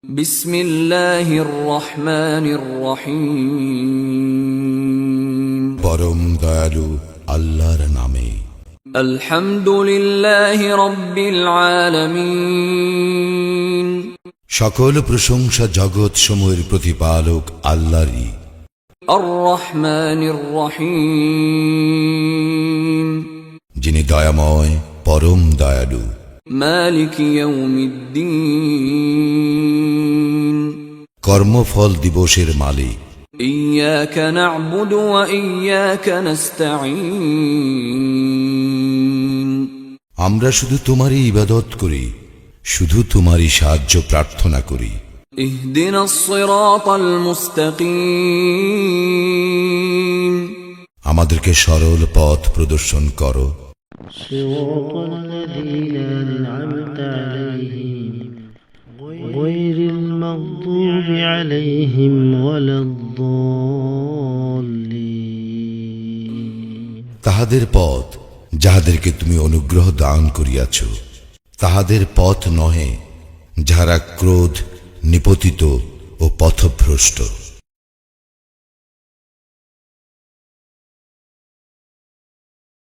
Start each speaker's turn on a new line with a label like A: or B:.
A: বিসমিল্লাহির রহমানির রহিম।
B: পরম দয়ালু আল্লাহর নামে।
A: আলহামদুলিল্লাহি রাব্বিল আলামিন।
B: সকল প্রশংসা জগৎ সমূহের প্রতিপালক আল্লাহরই।
A: আর রহমানির রহিম।
B: যিনি দয়াময় পরম দয়ালু।
A: মালিক ইয়াউমিদ্দিন।
B: কর্মফল দিবসের মালিক।
A: ইয়্যাকা না'বুদু ওয়া ইয়্যাকা নাস্তাঈন।
B: আমরা শুধু তোমারই ইবাদত করি, শুধু তোমারই সাহায্য প্রার্থনা করি।
A: ইহদিনাস সিরাতাল মুস্তাকিম।
B: আমাদেরকে সরল পথ প্রদর্শন করো।
C: صراط الذين أنعمت عليهم غير المغضوب عليهم ولا الضالين।
B: তাহাদের পথ যাহাদেরকে তুমি অনুগ্রহ দান করিয়াছ, তাহাদের পথ নহে যাহারা ক্রোধ নিপতিত ও পথভ্রষ্ট।